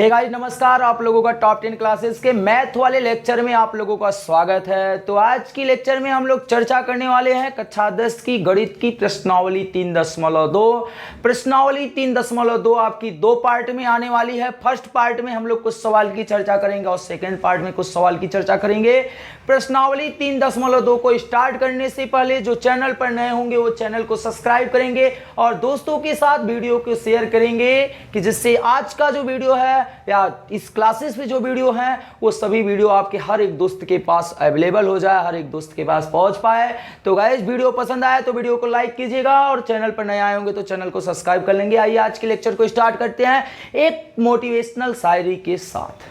Hey guys नमस्कार, आप लोगों का टॉप 10 क्लासेस के मैथ वाले लेक्चर में आप लोगों का स्वागत है। तो आज की लेक्चर में हम लोग चर्चा करने वाले हैं कक्षा 10 की गणित की प्रश्नावली 3.2। प्रश्नावली 3.2 आपकी दो पार्ट में आने वाली है। फर्स्ट पार्ट में हम लोग कुछ सवाल की चर्चा करेंगे और सेकेंड पार्ट में कुछ सवाल की चर्चा करेंगे। प्रश्नावली 3.2 को स्टार्ट करने से पहले जो चैनल पर नए होंगे वो चैनल को सब्सक्राइब करेंगे और दोस्तों के साथ वीडियो को शेयर करेंगे कि जिससे आज का जो वीडियो है या इस क्लासेस में जो वीडियो है वो सभी वीडियो आपके हर एक दोस्त के पास अवेलेबल हो जाए, हर एक दोस्त के पास पहुंच पाए। तो गाइस वीडियो पसंद आए तो वीडियो को लाइक कीजिएगा और चैनल पर नए आए होंगे तो चैनल को सब्सक्राइब कर लेंगे। आइए आज के लेक्चर को स्टार्ट करते हैं एक मोटिवेशनल शायरी के साथ।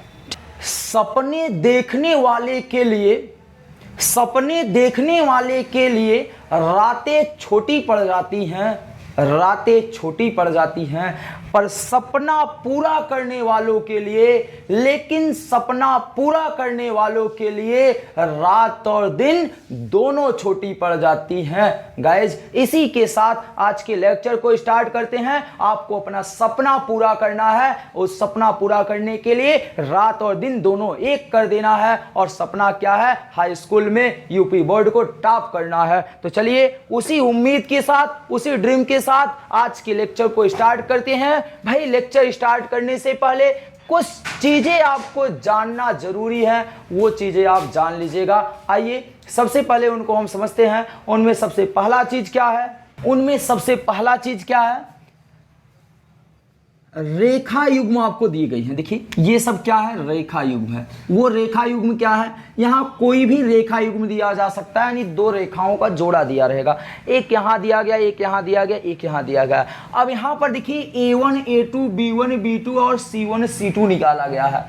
सपने देखने वाले के लिए रातें छोटी पड़ जाती हैं, रातें छोटी पड़ जाती हैं, पर सपना पूरा करने वालों के लिए, लेकिन सपना पूरा करने वालों के लिए रात और दिन दोनों छोटी पड़ जाती हैं। गाइज इसी के साथ आज के लेक्चर को स्टार्ट करते हैं। आपको अपना सपना पूरा करना है, उस सपना पूरा करने के लिए रात और दिन दोनों एक कर देना है। और सपना क्या है? हाई स्कूल में यूपी बोर्ड को टॉप करना है। तो चलिए उसी उम्मीद के साथ, उसी ड्रीम के साथ आज के लेक्चर को स्टार्ट करते हैं। भाई लेक्चर स्टार्ट करने से पहले कुछ चीजें आपको जानना जरूरी है, वो चीजें आप जान लीजिएगा। आइए सबसे पहले उनको हम समझते हैं। उनमें सबसे पहला चीज क्या है? रेखा युग्म आपको दी गई है। देखिए ये सब क्या है? रेखा युग्म है। वो रेखा युग्म क्या है? यहाँ कोई भी रेखा युग्म दिया जा सकता है, यानी दो रेखाओं का जोड़ा दिया रहेगा। एक यहाँ दिया गया, एक यहाँ दिया गया, एक यहाँ दिया गया। अब यहाँ पर देखिए A1 A2 B1 B2 और C1 C2 निकाला गया है।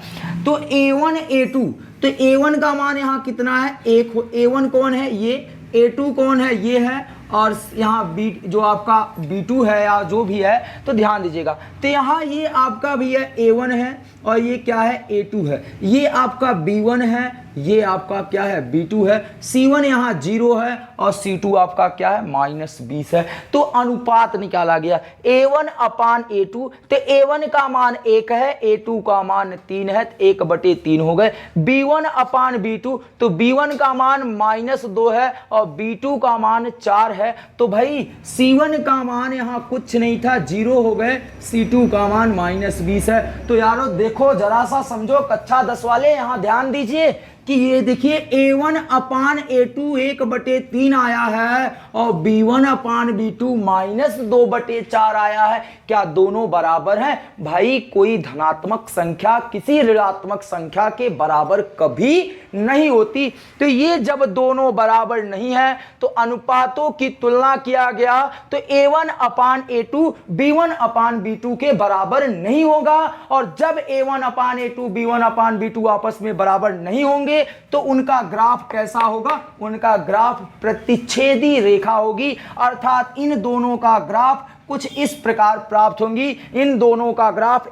तो A1 A2, तो A1 का मान यहाँ कितना है? एक। A1 कौन है? ये। A2 कौन है? ये है। और यहाँ बी जो आपका B2 है या जो भी है, तो ध्यान दीजिएगा। तो यहाँ ये आपका भी है A1 है और ये क्या है? A2 है। ये आपका B1 है, ये आपका क्या है? B2 है। C1 यहाँ 0 है और C2 आपका क्या है? -20 है। तो अनुपात निकाला गया A1/A2। तो A1 का मान 1 है, A2 का मान 3 है, 1/3 हो गए। B1/B2, तो B1 का मान -2 है और B2 का मान 4 है। तो भाई C1 का मान यहाँ कुछ नहीं था, 0 हो गए। C2 का मान -20 है। तो यारो देखो, जरा सा समझो कक्षा 10 वाले, यहाँ ध्यान दीजिए कि ये देखिए A1/A2 1/3 आया है और B1/B2 -2/4 आया है। क्या दोनों बराबर हैं? भाई कोई धनात्मक संख्या किसी ऋणात्मक संख्या के बराबर कभी नहीं होती। तो ये जब दोनों बराबर नहीं है तो अनुपातों की तुलना किया गया तो A1/A2 B1/B2 के बराबर नहीं होगा। और जब A1/A2 B1/B2 आपस में बराबर नहीं होंगे तो उनका ग्राफ कैसा होगा? उनका ग्राफ प्रतिच्छेदी रेखा होगी, अर्थात इन दोनों का ग्राफ कुछ इस प्रकार प्राप्त होंगी। इन दोनों का ग्राफ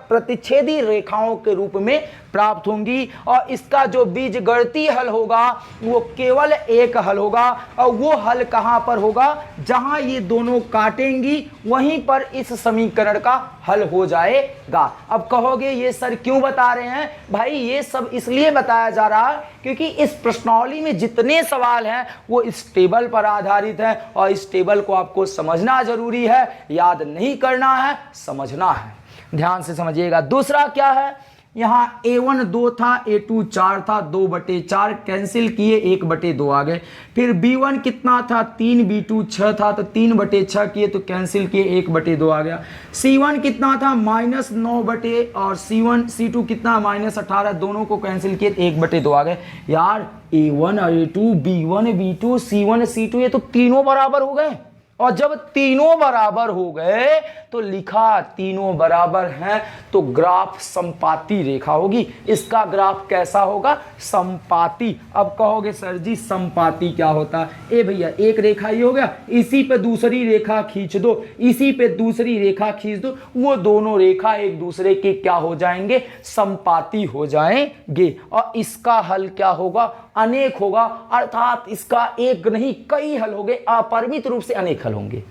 प्रतिच्छेदी रेखाओं के रूप में प्राप्त होंगी। और इसका जो बीजगणितीय हल होगा वो केवल एक हल होगा। और वो हल कहां पर होगा? जहां ये दोनों काटेंगी वहीं पर इस समीकरण का हल हो जाएगा। अब कहोगे ये सर क्यों बता रहे हैं? भाई ये सब इसलिए बताया जा रहा है क्योंकि इस प्रश्नावली में जितने सवाल हैं वो इस टेबल पर आधारित है और इस टेबल को आपको समझना जरूरी है, याद नहीं करना है, समझना है। ध्यान से समझिएगा। दूसरा क्या है? यहाँ A1 2 था, A2 4 था, 2/4 कैंसिल किए, 1/2 आ गए। फिर B1 कितना था? 3, B2 6 था तो 3/6 किए तो कैंसिल किए, 1/2 आ गया। C1 कितना था? -9 और C2 कितना? -18, दोनों को कैंसिल किए 1/2 आ गए। यार A1 A2 B1 B2 C1 C2 ये तो तीनों बराबर हो गए। और जब तीनों बराबर हो गए तो लिखा तीनों बराबर हैं तो ग्राफ समपाती रेखा होगी। इसका ग्राफ कैसा होगा? समपाती। अब कहोगे सर जी समपाती क्या होता है? ए भैया एक रेखा ये हो गया, इसी पे दूसरी रेखा खींच दो, इसी पे दूसरी रेखा खींच दो, वो दोनों रेखा एक दूसरे के क्या हो जाएंगे? समपाती हो जाएंगे। और इसका हल क्या होगा? अनेक होगा, अर्थात इसका एक नहीं कई हल होंगे, अपरिमित रूप से अनेक हल होंगे।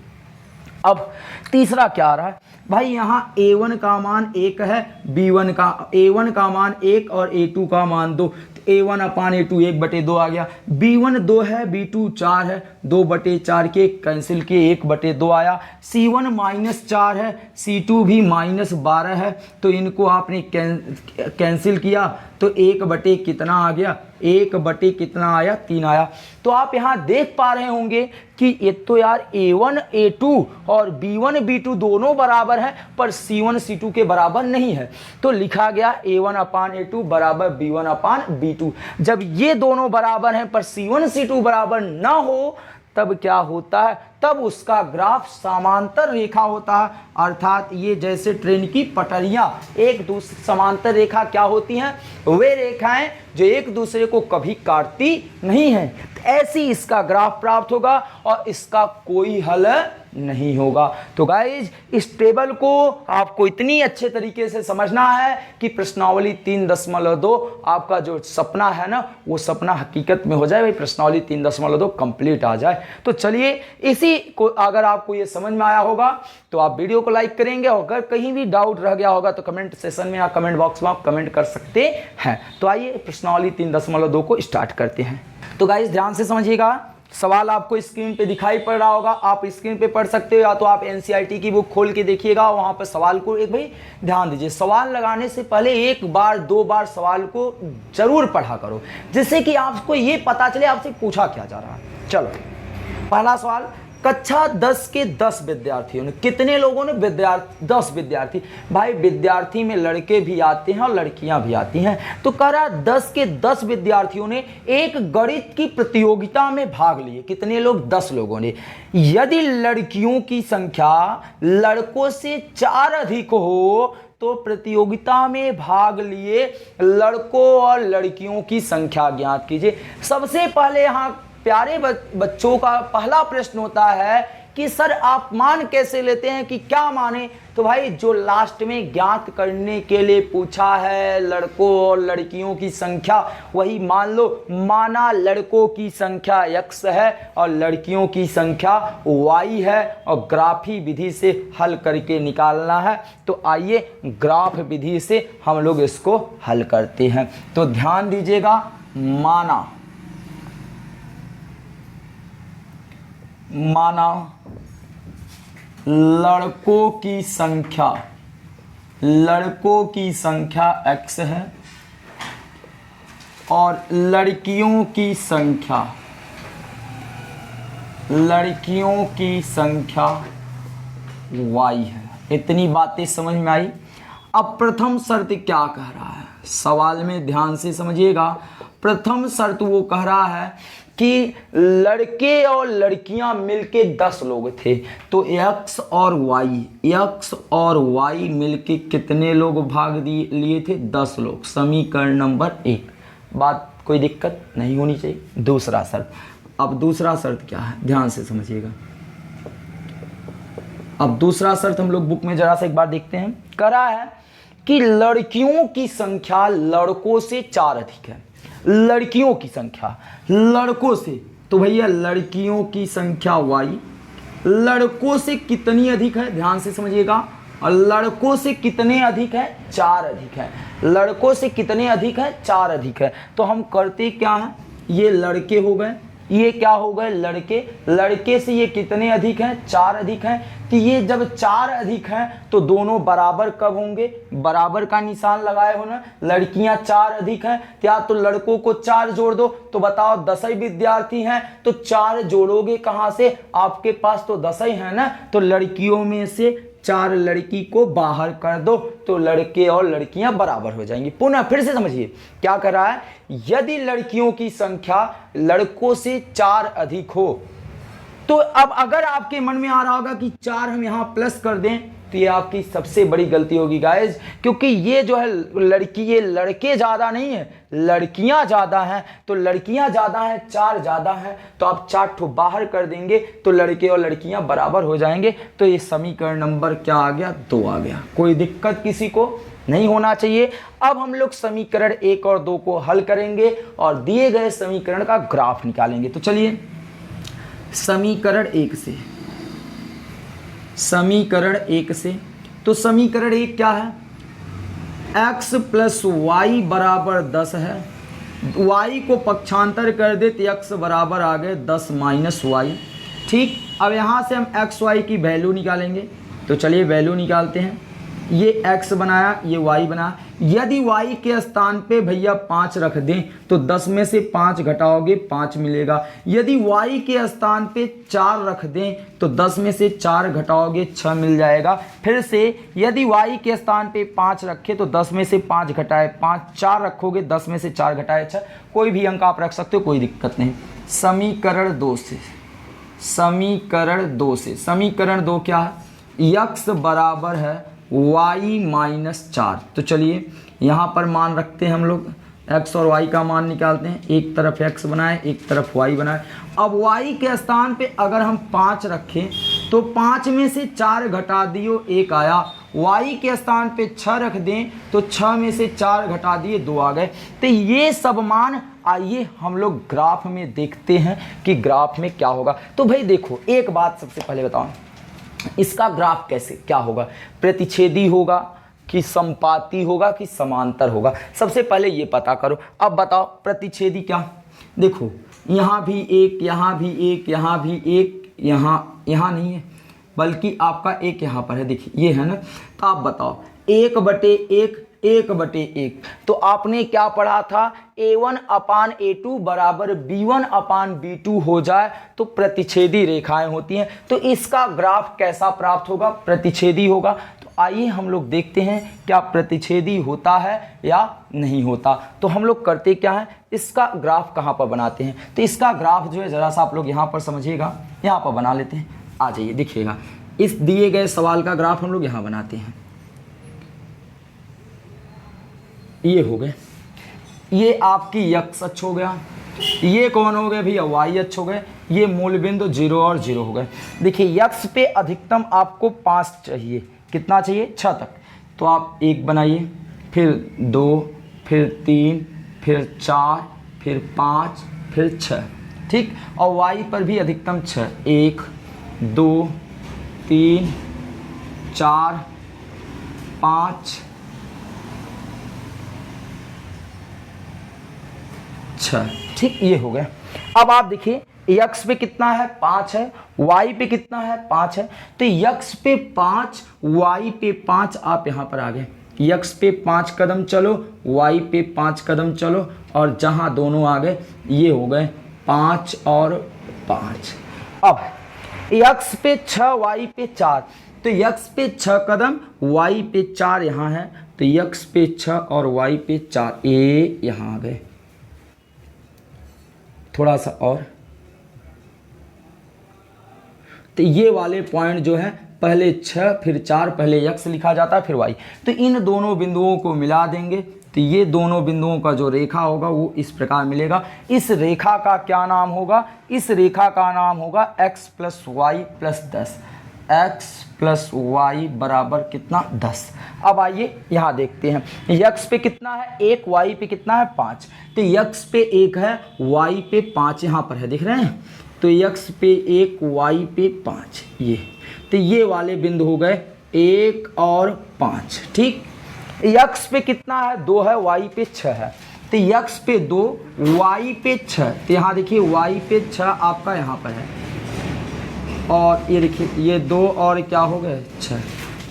अब तीसरा क्या आ रहा है? भाई यहाँ a1 का मान 1 है, b1 का a1 का मान 1 और a2 का मान 2, a1 अपान a2 1/2 आ गया, b1 2 है, b2 4 है, 2/4 के कैंसिल किए 1/2 आया, c1 -4 है, c2 भी -12 है, तो इनको आपने कैंसिल किया तो 1/, कितना आ गया, 1/, कितना आया, 3 आया। तो आप यहाँ देख पा रहे होंगे कि ये तो यार a1 a2 और b1 b2 दोनों बराबर है, पर c1 c2 के बराबर नहीं है, तो लिखा गया a1 अपान a2 बराबर b1 अपान b2। जब ये दोनों बराबर हैं पर c1 c2 बराबर ना हो तब क्या होता है, तब उसका ग्राफ समांतर रेखा होता है, अर्थात ये जैसे ट्रेन की पटरियां एक दूसरे समांतर रेखा क्या होती हैं, वे रेखाएं जो एक दूसरे को कभी काटती नहीं हैं, ऐसी इसका ग्राफ प्राप्त होगा और इसका कोई हल नहीं होगा। तो गाइज इस टेबल को आपको इतनी अच्छे तरीके से समझना है कि प्रश्नावली 3.2 आपका जो सपना है ना वो सपना हकीकत में हो जाए, भाई प्रश्नावली 3.2 कंप्लीट आ जाए। तो चलिए इसी को अगर आपको ये समझ में आया होगा तो आप वीडियो को लाइक करेंगे, और अगर कहीं भी डाउट रह गया होगा तो कमेंट सेशन में या कमेंट बॉक्स में आप कमेंट कर सकते हैं। तो आइए प्रश्नावली 3.2 को स्टार्ट करते हैं। तो गाइज ध्यान से समझिएगा, सवाल आपको स्क्रीन पे दिखाई पड़ रहा होगा, आप स्क्रीन पे पढ़ सकते हो या तो आप एनसीईआरटी की बुक खोल के देखिएगा, वहां पर सवाल को एक भाई ध्यान दीजिए, सवाल लगाने से पहले 1 बार 2 बार सवाल को जरूर पढ़ा करो, जिससे कि आपको ये पता चले आपसे पूछा क्या जा रहा है। चलो पहला सवाल, कक्षा 10 के 10 विद्यार्थियों ने, कितने लोगों ने, 10 विद्यार्थी, भाई विद्यार्थी में लड़के भी आते हैं और लड़कियां भी आती हैं, तो कह रहा 10 के 10 विद्यार्थियों ने एक गणित की प्रतियोगिता में भाग लिए। कितने लोग, 10 लोगों ने। यदि लड़कियों की संख्या लड़कों से 4 अधिक हो तो प्रतियोगिता में भाग लिए लड़कों और लड़कियों की संख्या ज्ञात कीजिए। सबसे पहले यहाँ प्यारे बच्चों का पहला प्रश्न होता है कि सर आप मान कैसे लेते हैं, कि क्या माने, तो भाई जो लास्ट में ज्ञात करने के लिए पूछा है लड़कों और लड़कियों की संख्या वही मान लो। माना लड़कों की संख्या x है और लड़कियों की संख्या y है, और ग्राफी विधि से हल करके निकालना है। तो आइए ग्राफ विधि से हम लोग इसको हल करते हैं। तो ध्यान दीजिएगा, माना लड़कों की संख्या x है और लड़कियों की संख्या y है। इतनी बातें समझ में आई। अब प्रथम शर्त क्या कह रहा है, सवाल में ध्यान से समझिएगा। प्रथम शर्त वो कह रहा है कि लड़के और लड़कियां मिलके 10 लोग थे, तो x और y मिलके कितने लोग भाग लिए थे, 10 लोग। समीकरण नंबर 1, बात कोई दिक्कत नहीं होनी चाहिए। दूसरा शर्त, अब दूसरा शर्त क्या है, ध्यान से समझिएगा। अब दूसरा शर्त हम लोग बुक में जरा सा एक बार देखते हैं। करा है कि लड़कियों की संख्या लड़कों से 4 अधिक है। लड़कियों की संख्या लड़कों से, तो भैया लड़कियों की संख्या y लड़कों से कितनी अधिक है, ध्यान से समझिएगा। और लड़कों से कितने अधिक है, 4 अधिक है। लड़कों से कितने अधिक है, 4 अधिक है। तो हम करते क्या है, ये लड़के हो गए, ये क्या हो गए, लड़के। लड़के से ये कितने अधिक हैं, 4 अधिक हैं। तो ये जब 4 अधिक हैं तो दोनों बराबर कब होंगे, बराबर का निशान लगाए हो ना। लड़कियां 4 अधिक हैं, या तो लड़कों को 4 जोड़ दो, तो बताओ 10 ही विद्यार्थी हैं, तो 4 जोड़ोगे कहां से, आपके पास तो 10 ही है ना। तो लड़कियों में से 4 लड़की को बाहर कर दो, तो लड़के और लड़कियां बराबर हो जाएंगी। पुनः फिर से समझिए क्या कर रहा है, यदि लड़कियों की संख्या लड़कों से 4 अधिक हो, तो अब अगर आपके मन में आ रहा होगा कि 4 हम यहां प्लस कर दें, तो ये आपकी सबसे बड़ी गलती होगी गाइज, क्योंकि ये जो है लड़की, ये लड़के ज्यादा नहीं है, लड़कियां ज्यादा हैं। तो लड़कियां ज्यादा हैं, 4 ज्यादा हैं, तो आप 4 ठो बाहर कर देंगे तो लड़के और लड़कियां बराबर हो जाएंगे। तो ये समीकरण नंबर क्या आ गया, 2 आ गया। कोई दिक्कत किसी को नहीं होना चाहिए। अब हम लोग समीकरण 1 और 2 को हल करेंगे और दिए गए समीकरण का ग्राफ निकालेंगे। तो चलिए समीकरण 1 से, तो समीकरण 1 क्या है, x प्लस वाई बराबर 10 है, y को पक्षांतर कर दे तो x बराबर आ गए 10 माइनस वाई। ठीक, अब यहाँ से हम एक्स वाई की वैल्यू निकालेंगे, तो चलिए वैल्यू निकालते हैं। ये x बनाया, ये y बनाया। यदि y के स्थान पे भैया 5 रख दें तो 10 में से 5 घटाओगे 5 मिलेगा। यदि y के स्थान पे 4 रख दें तो 10 में से 4 घटाओगे 6 मिल जाएगा। फिर से यदि y के स्थान पे 5 रखे तो 10 में से 5 घटाए 5, 4 रखोगे 10 में से 4 घटाए 6, कोई भी अंक आप रख सकते हो, कोई दिक्कत नहीं। समीकरण 2 से, समीकरण 2 क्या है, x बराबर है y माइनस 4। तो चलिए यहाँ पर मान रखते हैं हम लोग, x और y का मान निकालते हैं। एक तरफ x बनाए, एक तरफ y बनाए। अब y के स्थान पे अगर हम 5 रखें तो 5 में से 4 घटा दियो 1 आया। y के स्थान पे 6 रख दें तो 6 में से 4 घटा दिए 2 आ गए। तो ये सब मान आइए हम लोग ग्राफ में देखते हैं कि ग्राफ में क्या होगा। तो भाई देखो, एक बात सबसे पहले बताओ, इसका ग्राफ कैसे क्या होगा, प्रतिच्छेदी होगा कि समपाती होगा कि समांतर होगा, सबसे पहले ये पता करो। अब बताओ प्रतिच्छेदी क्या, देखो यहाँ भी एक, यहाँ भी एक, यहाँ भी एक, यहाँ नहीं है बल्कि आपका एक यहाँ पर है, देखिए ये है ना। तो आप बताओ 1/1 1/1, तो आपने क्या पढ़ा था, A1/A2 बराबर B1/B2 हो जाए तो प्रतिच्छेदी रेखाएं होती हैं। तो इसका ग्राफ कैसा प्राप्त होगा, प्रतिच्छेदी होगा। तो आइए हम लोग देखते हैं क्या प्रतिच्छेदी होता है या नहीं होता। तो हम लोग करते क्या है, इसका ग्राफ कहाँ पर बनाते हैं। तो इसका ग्राफ जो है ज़रा सा आप लोग यहाँ पर समझिएगा, यहाँ पर बना लेते हैं। आ जाइए देखिएगा, इस दिए गए सवाल का ग्राफ हम लोग यहाँ बनाते हैं। ये हो गए, ये आपकी x अक्ष हो गया, ये कौन हो गए भैया y अक्ष हो गए, ये मूल बिंदु 0 और 0 हो गए। देखिए x पे अधिकतम आपको 5 चाहिए, कितना चाहिए 6 तक। तो आप 1 बनाइए, फिर 2, फिर 3, फिर 4, फिर 5, फिर 6। ठीक, और y पर भी अधिकतम 6, 1 2 3 4 5 6। ठीक, ये हो गया। अब आप देखिए x पे कितना है 5 है, y पे कितना है 5 है। तो x पे 5 y पे 5, आप यहाँ पर आ गए। x पे 5 कदम चलो, y पे 5 कदम चलो, और जहाँ दोनों आ गए ये हो गए 5 और 5। अब x पे 6 y पे 4, तो x पे 6 कदम y पे 4 यहाँ है, तो x पे 6 और y पे 4, ये यहाँ आ गए। थोड़ा सा और, तो ये वाले पॉइंट जो है पहले 6 फिर 4, पहले x लिखा जाता है फिर y। तो इन दोनों बिंदुओं को मिला देंगे तो ये दोनों बिंदुओं का जो रेखा होगा वो इस प्रकार मिलेगा। इस रेखा का क्या नाम होगा, इस रेखा का नाम होगा x plus y plus 10। x plus y बराबर कितना 10। अब आइए यहाँ देखते हैं, x पे कितना है 1, y पे कितना है 5। तो x पे 1 है, y पे 5 यहाँ पर है, दिख रहे हैं। तो x पे 1 y पे 5, ये तो ये वाले बिंदु हो गए 1 और 5। ठीक, x पे कितना है 2 है, y पे 6 है। तो x पे 2 y पे 6, तो यहाँ देखिए y पे 6 आपका यहाँ पर है, और ये देखिए ये 2 और क्या हो गए 6।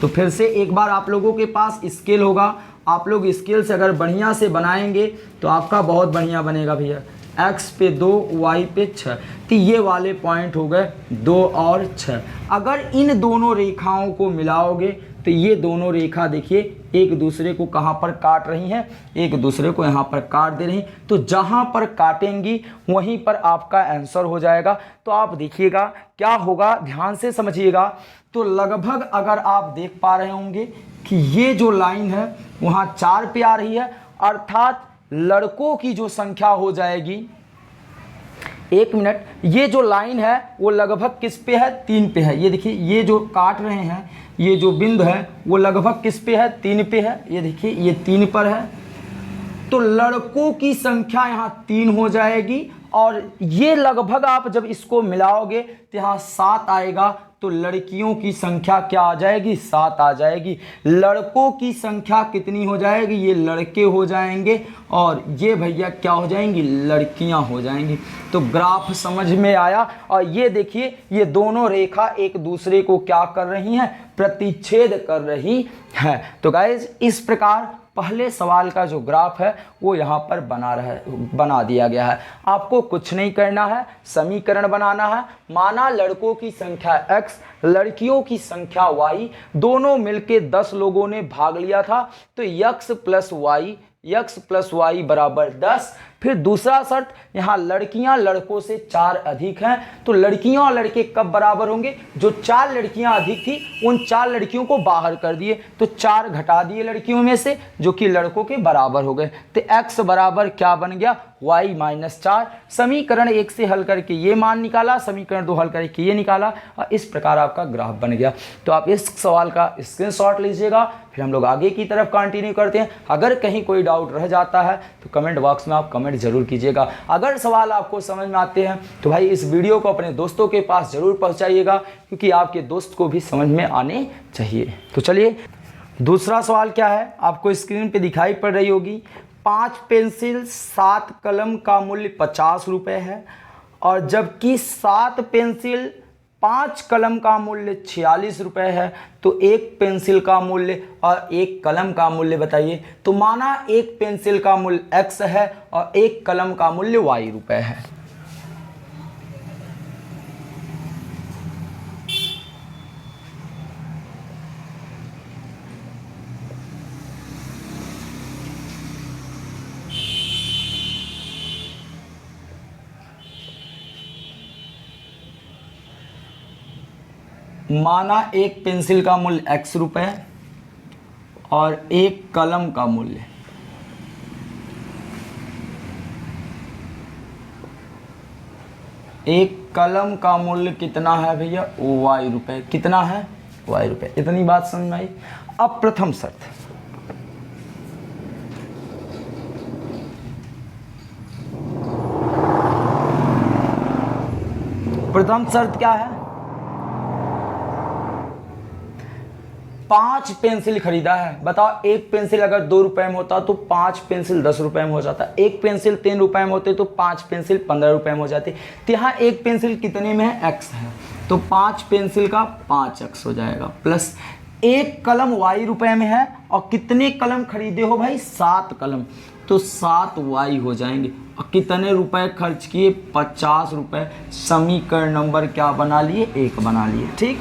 तो फिर से एक बार आप लोगों के पास स्केल होगा, आप लोग स्केल से अगर बढ़िया से बनाएंगे तो आपका बहुत बढ़िया बनेगा भैया। x पे 2 y पे 6, तो ये वाले पॉइंट हो गए 2 और 6। अगर इन दोनों रेखाओं को मिलाओगे तो ये दोनों रेखा देखिए एक दूसरे को कहाँ पर काट रही हैं, एक दूसरे को यहाँ पर काट दे रही। तो जहाँ पर काटेंगी वहीं पर आपका आंसर हो जाएगा। तो आप देखिएगा क्या होगा, ध्यान से समझिएगा। तो लगभग अगर आप देख पा रहे होंगे कि ये जो लाइन है वहाँ 4 पे आ रही है, अर्थात लड़कों की जो संख्या हो जाएगी, 1 मिनट, ये जो लाइन है वो लगभग किस पे है 3 पे है। ये देखिए ये जो काट रहे हैं, ये जो बिंदु है वो लगभग किस पे है 3 पे है। ये देखिए ये 3 पर है, तो लड़कों की संख्या यहाँ 3 हो जाएगी। और ये लगभग आप जब इसको मिलाओगे तो यहाँ 7 आएगा, तो लड़कियों की संख्या क्या आ जाएगी, 7 आ जाएगी। लड़कों की संख्या कितनी हो जाएगी, ये लड़के हो जाएंगे और ये भैया क्या हो जाएंगी, लड़कियां हो जाएंगी। तो ग्राफ समझ में आया। और ये देखिए ये दोनों रेखा एक दूसरे को क्या कर रही हैं, प्रतिच्छेद कर रही है। तो गाइज इस प्रकार पहले सवाल का जो ग्राफ है वो यहाँ पर बना दिया गया है। आपको कुछ नहीं करना है, समीकरण बनाना है। माना लड़कों की संख्या x, लड़कियों की संख्या y, दोनों मिलके 10 लोगों ने भाग लिया था, तो x प्लस वाई बराबर 10। फिर दूसरा शर्त, यहाँ लड़कियां लड़कों से 4 अधिक हैं, तो लड़कियां और लड़के कब बराबर होंगे, जो 4 लड़कियां अधिक थी उन 4 लड़कियों को बाहर कर दिए, तो 4 घटा दिए लड़कियों में से, जो कि लड़कों के बराबर हो गए। तो x बराबर क्या बन गया, y माइनस 4। समीकरण 1 से हल करके ये मान निकाला, समीकरण 2 हल करके ये निकाला, और इस प्रकार आपका ग्राफ बन गया। तो आप इस सवाल का स्क्रीनशॉट लीजिएगा, फिर हम लोग आगे की तरफ कंटिन्यू करते हैं। अगर कहीं कोई डाउट रह जाता है तो कमेंट बॉक्स में आप कमेंट जरूर कीजिएगा। अगर सवाल आपको समझ में आते हैं तो भाई इस वीडियो को अपने दोस्तों के पास जरूर पहुंचाइएगा, क्योंकि आपके दोस्त को भी समझ में आने चाहिए। तो चलिए दूसरा सवाल क्या है, आपको स्क्रीन पे दिखाई पड़ रही होगी। 5 पेंसिल 7 कलम का मूल्य 50 रुपये है, और जबकि 7 पेंसिल 5 कलम का मूल्य 46 रुपये है, तो एक पेंसिल का मूल्य और एक कलम का मूल्य बताइए। तो माना एक पेंसिल का मूल्य x है और एक कलम का मूल्य y रुपये है। माना एक पेंसिल का मूल्य x रुपये और एक कलम का मूल्य कितना है भैया, y रुपये। कितना है, y रुपये। इतनी बात समझ में आई। अब प्रथम शर्त क्या है, 5 पेंसिल खरीदा है। बताओ एक पेंसिल अगर 2 रुपए में होता तो 5 पेंसिल 10 रुपए में हो जाता, एक पेंसिल 3 रुपए में होते तो 5 पेंसिल 15 रुपए में हो जाती। तो यहाँ एक पेंसिल कितने में है, x है, तो 5 पेंसिल का 5x हो जाएगा, प्लस एक कलम y रुपए में है, और कितने कलम खरीदे हो भाई, 7 कलम, तो 7y हो जाएंगे। और कितने रुपए खर्च किए, 50 रुपए। समीकरण नंबर क्या बना लिए, 1 बना लिए। ठीक,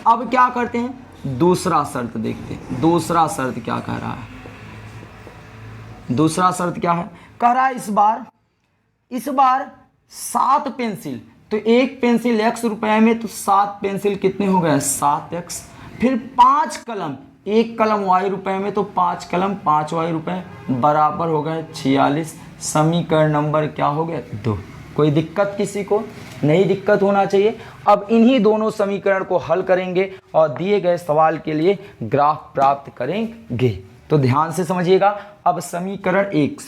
अब क्या करते हैं, दूसरा शर्त देखते हैं। दूसरा शर्त क्या कह रहा है, दूसरा शर्त क्या है, कह रहा है इस बार 7 पेंसिल, तो एक पेंसिल x रुपए में, तो 7 पेंसिल कितने हो गए, 7x। फिर 5 कलम, एक कलम y रुपए में, तो 5 कलम 5y रुपए, बराबर हो गए 46। समीकरण नंबर क्या हो गया, 2। कोई दिक्कत किसी को, नहीं दिक्कत होना चाहिए। अब इन्हीं दोनों समीकरण को हल करेंगे और दिए गए सवाल के लिए ग्राफ प्राप्त करेंगे। तो ध्यान से समझिएगा। अब समीकरण 1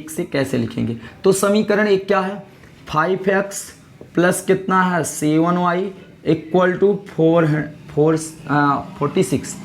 से कैसे लिखेंगे, तो समीकरण 1 क्या है, 5x प्लस कितना है 7y इक्वल टू 46।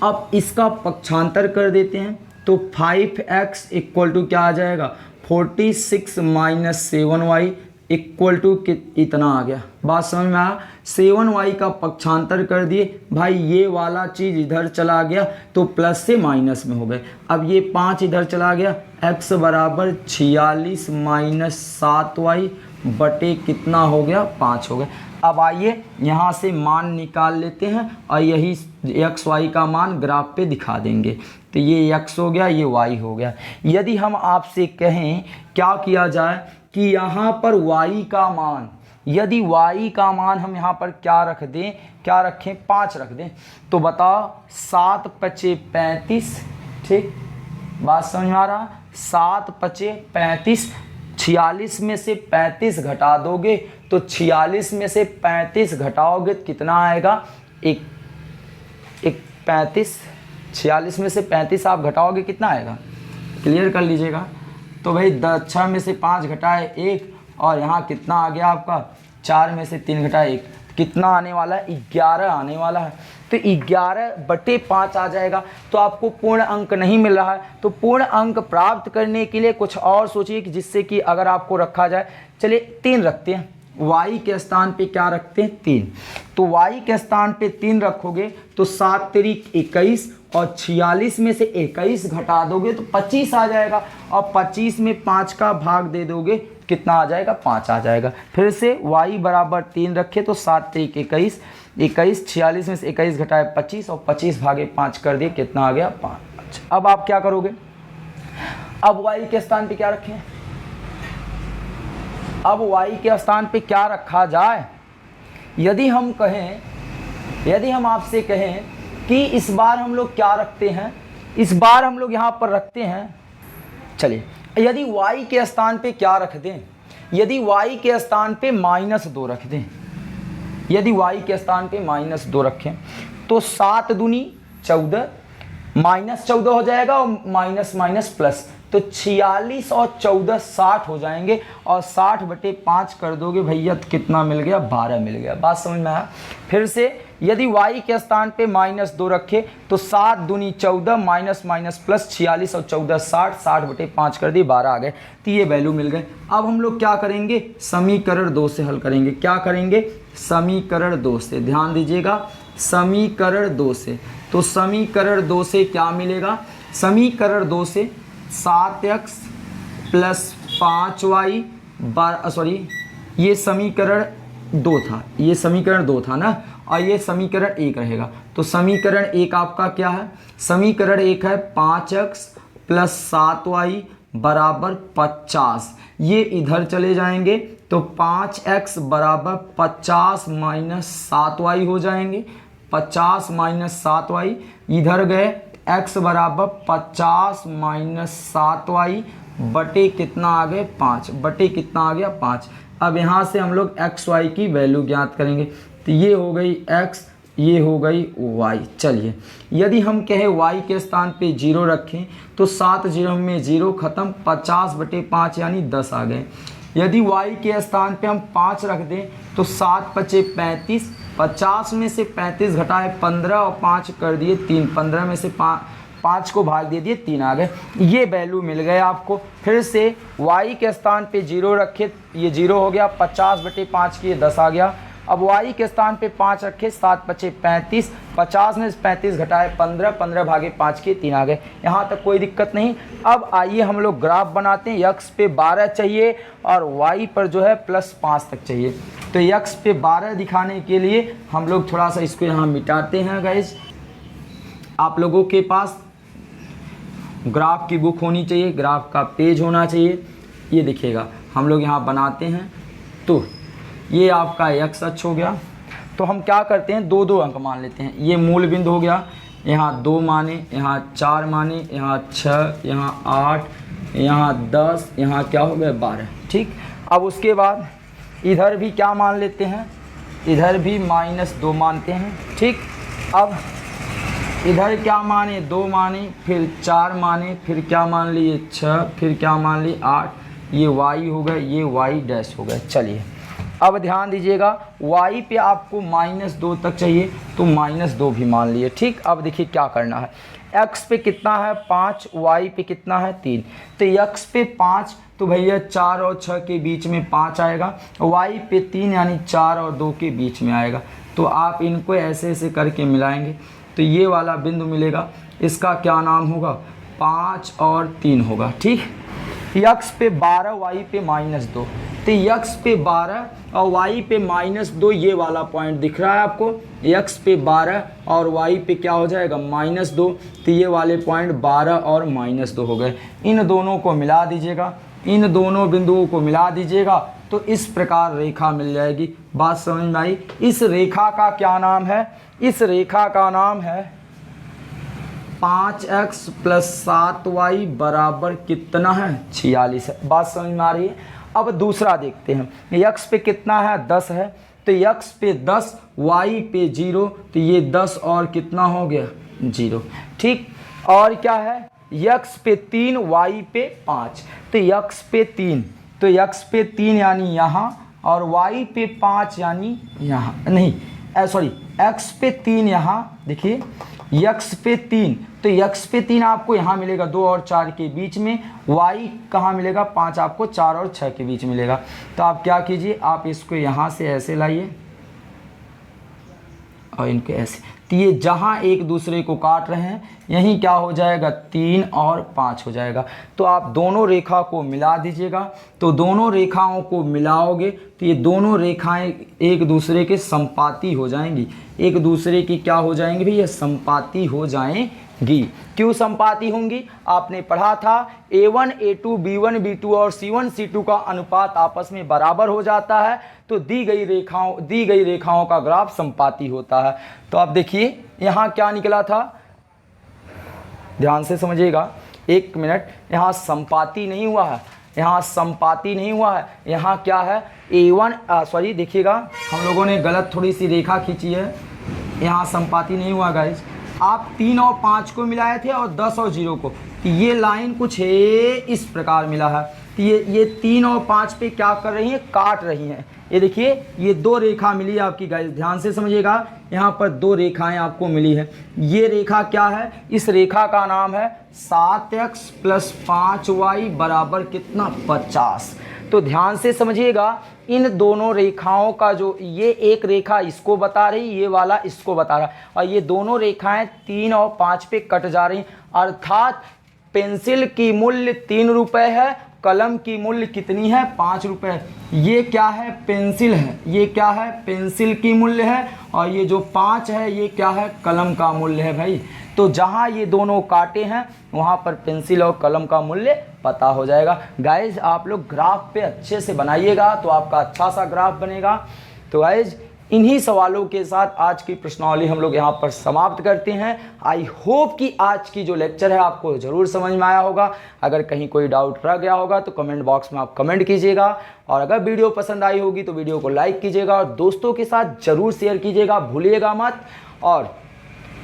अब इसका पक्षांतर कर देते हैं, तो 5x इक्वल टू क्या आ जाएगा, 46 माइनस 7y इक्वल टू इतना आ गया। बात समझ में आया। 7y का पक्षांतर कर दिए भाई, ये वाला चीज़ इधर चला गया तो प्लस से माइनस में हो गए। अब ये 5 इधर चला गया, x बराबर 46 माइनस 7y बटे कितना हो गया, 5 हो गया। अब आइए यहाँ से मान निकाल लेते हैं और यही एक्स वाई का मान ग्राफ पे दिखा देंगे। तो ये x हो गया, ये y हो गया। यदि हम आपसे कहें क्या किया जाए कि यहाँ पर y का मान, यदि y का मान हम यहाँ पर क्या रख दें, क्या रखें, 5 रख दें, तो बताओ 7 पचे 35। ठीक, बात समझ में आ रहा, 7 पचे 35, 46 में से 35 घटा दोगे तो 46 में से 35 घटाओगे तो कितना आएगा, एक 35, 46 में से 35 आप घटाओगे कितना आएगा, क्लियर कर लीजिएगा। तो भाई 6 में से 5 घटाए 1 और यहाँ कितना आ गया आपका 4 में से 3 घटा 1, कितना आने वाला है 11 आने वाला है। तो 11/5 आ जाएगा। तो आपको पूर्ण अंक नहीं मिल रहा है, तो पूर्ण अंक प्राप्त करने के लिए कुछ और सोचिए कि जिससे कि अगर आपको रखा जाए, चलिए 3 रखते हैं, y के स्थान पे क्या रखते हैं 3। तो y के स्थान पे 3 रखोगे तो 7 तिरिक 21 और 46 में से 21 घटा दोगे तो 25 आ जाएगा, और 25 में 5 का भाग दे दोगे कितना आ जाएगा 5 आ जाएगा। फिर से y बराबर 3 रखे तो 7 तिरिक 21, 46 में से 21 घटाए 25 और 25 भागे 5 कर दिए, कितना आ गया 5। अब आप क्या करोगे, अब y के स्थान पे क्या रखें, अब y के स्थान पे क्या रखा जाए। यदि हम आपसे कहें कि इस बार हम लोग क्या रखते हैं, इस बार हम लोग यहाँ पर रखते हैं, चलिए यदि y के स्थान पे क्या रख दें, यदि y के स्थान पे -2 रख दें, यदि y के स्थान पे -2 रखें तो 7 दूनी 14, -14 हो जाएगा और माइनस माइनस प्लस, तो 46 और 14 60 हो जाएंगे, और 60/5 कर दोगे भैया तो कितना मिल गया 12 मिल गया। बात समझ में आया। फिर से यदि y के स्थान पे -2 रखे तो 7 दूनी 14 माइनस माइनस प्लस 46 और 14 60, 60/5 कर दी 12 आ गए, तो ये वैल्यू मिल गए। अब हम लोग क्या करेंगे, समीकरण 2 से हल करेंगे। क्या करेंगे, समीकरण 2 से, ध्यान दीजिएगा, समीकरण 2 से। तो समीकरण 2 से क्या मिलेगा, समीकरण 2 से 7x + 5y सॉरी ये समीकरण 2 था, ये समीकरण 2 था ना, और ये समीकरण 1 रहेगा। तो समीकरण 1 आपका क्या है, समीकरण 1 है 5x + 7y = 50। ये इधर चले जाएंगे तो 5x = 50 - 7y हो जाएंगे, 50 - 7y इधर गए, x = 50 - 7y बटे कितना आ गए 5, बटे कितना आ गया 5। अब यहाँ से हम लोग x y की वैल्यू ज्ञात करेंगे, तो ये हो गई x, ये हो गई y। चलिए यदि हम कहें y के स्थान पे 0 रखें तो 7 0 में 0 खत्म, 50/5 यानी 10 आ गए। यदि y के स्थान पे हम 5 रख दें तो 7 × 5 = 35, 50 में से 35 घटाए 15 और 5 कर दिए 3, 15 में से 5 को भाग दे दिए 3 आ गए, ये वैल्यू मिल गए आपको। फिर से y के स्थान पे 0 रखे, ये 0 हो गया, 50/5 की 10 आ गया। अब y के स्थान पे 5 रखे, 7 × 5 = 35, 50 में से 35 घटाए 15, 15 भागे 5 के 3 आ गए। यहाँ तक कोई दिक्कत नहीं। अब आइए हम लोग ग्राफ बनाते हैं। x पे 12 चाहिए और y पर जो है +5 तक चाहिए। तो x पे 12 दिखाने के लिए हम लोग थोड़ा सा इसको यहाँ मिटाते हैं गाइज। आप लोगों के पास ग्राफ की बुक होनी चाहिए, ग्राफ का पेज होना चाहिए। ये दिखेगा, हम लोग यहाँ बनाते हैं। तो ये आपका x अक्ष हो गया। तो हम क्या करते हैं, 2 अंक मान लेते हैं। ये मूल बिंदु हो गया, यहाँ 2 माने, यहाँ 4 माने, यहाँ 6, यहाँ 8, यहाँ 10, यहाँ क्या हो गया 12। ठीक, अब उसके बाद इधर भी क्या मान लेते हैं, इधर भी -2 मानते हैं। ठीक, अब इधर क्या माने 2 माने, फिर 4 माने, फिर क्या मान लिए 6, फिर क्या मान लिए 8, ये y हो गए, ये y' हो गए। चलिए अब ध्यान दीजिएगा, y पे आपको -2 तक चाहिए तो -2 भी मान लिए। ठीक, अब देखिए क्या करना है, x पे कितना है 5, y पे कितना है 3। तो x पे 5 तो भैया 4 और 6 के बीच में 5 आएगा, y पे 3 यानी 4 और 2 के बीच में आएगा। तो आप इनको ऐसे ऐसे करके मिलाएंगे तो ये वाला बिंदु मिलेगा, इसका क्या नाम होगा 5 और 3 होगा। ठीक, x पे 12, y पे -2, तो x पे 12 और y पे -2 ये वाला पॉइंट दिख रहा है आपको। x पे 12 और y पे क्या हो जाएगा -2, तो ये वाले पॉइंट 12 और -2 हो गए। इन दोनों को मिला दीजिएगा, इन दोनों बिंदुओं को मिला दीजिएगा तो इस प्रकार रेखा मिल जाएगी। बात समझ में आई। इस रेखा का क्या नाम है, इस रेखा का नाम है 5x + 7y बराबर कितना है 46 है। बात समझ में आ रही है। अब दूसरा देखते हैं, x पे कितना है 10 है, तो x पे 10, y पे 0, तो ये 10 और कितना हो गया 0। ठीक, और क्या है x पे 3, y पे 5, तो x पे 3 तो x पे 3 यानी यहाँ, और y पे 5 यानी यहाँ, नहीं सॉरी x पे 3 यहाँ, देखिए x पे 3, तो x पे 3 आपको यहाँ मिलेगा 2 और 4 के बीच में, y कहाँ मिलेगा 5 आपको 4 और 6 के बीच मिलेगा। तो आप क्या कीजिए, आप इसको यहाँ से ऐसे लाइए और इनको ऐसे, तो ये जहाँ एक दूसरे को काट रहे हैं यहीं क्या हो जाएगा 3 और 5 हो जाएगा। तो आप दोनों रेखा को मिला दीजिएगा, तो दोनों रेखाओं को मिलाओगे तो ये दोनों रेखाएं एक दूसरे के संपाती हो जाएंगी, एक दूसरे की क्या हो जाएंगी भैया, संपाती हो जाएंगी। क्यों संपाती होंगी, आपने पढ़ा था A1 A2 B1 B2 और C1 C2 का अनुपात आपस में बराबर हो जाता है, तो दी गई रेखाओं का ग्राफ संपाती होता है। तो आप देखिए यहाँ क्या निकला था, ध्यान से समझिएगा, एक मिनट, यहाँ संपाती नहीं हुआ है, यहाँ संपाती नहीं हुआ है, यहाँ क्या है A1 सॉरी देखिएगा हम लोगों ने गलत थोड़ी सी रेखा खींची है, यहाँ संपाती नहीं हुआ गाइज। आप 3 और 5 को मिलाए थे और 10 और 0 को, तो ये लाइन कुछ है इस प्रकार मिला है, तो ये 3 और 5 पे क्या कर रही है, काट रही हैं। ये देखिए ये 2 रेखा मिली है आपकी गाइस, ध्यान से समझिएगा, यहाँ पर 2 रेखाएं आपको मिली है। ये रेखा क्या है, इस रेखा का नाम है 7x + 5y बराबर कितना 50। तो ध्यान से समझिएगा, इन दोनों रेखाओं का जो ये एक रेखा इसको बता रही, ये वाला इसको बता रहा, और ये दोनों रेखाएं 3 और 5 पे कट जा रही, अर्थात पेंसिल की मूल्य 3 रुपए है, कलम की मूल्य कितनी है 5 रुपए। ये क्या है, पेंसिल है, ये क्या है, पेंसिल की मूल्य है, और ये जो 5 है ये क्या है, कलम का मूल्य है भाई। तो जहाँ ये दोनों काटे हैं वहाँ पर पेंसिल और कलम का मूल्य पता हो जाएगा। गाइज आप लोग ग्राफ पे अच्छे से बनाइएगा तो आपका अच्छा सा ग्राफ बनेगा। तो गाइज इन्हीं सवालों के साथ आज की प्रश्नावली हम लोग यहाँ पर समाप्त करते हैं। आई होप कि आज की जो लेक्चर है आपको ज़रूर समझ में आया होगा। अगर कहीं कोई डाउट रह गया होगा तो कमेंट बॉक्स में आप कमेंट कीजिएगा, और अगर वीडियो पसंद आई होगी तो वीडियो को लाइक कीजिएगा और दोस्तों के साथ ज़रूर शेयर कीजिएगा, भूलिएगा मत। और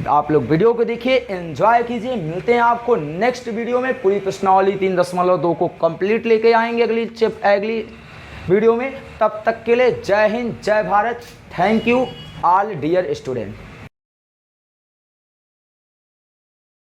आप लोग वीडियो को देखिए, एंजॉय कीजिए। मिलते हैं आपको नेक्स्ट वीडियो में, पूरी प्रश्नावली 3.2 को कंप्लीट लेके आएंगे अगली वीडियो में। तब तक के लिए जय हिंद, जय Bharat. Thank you all dear student.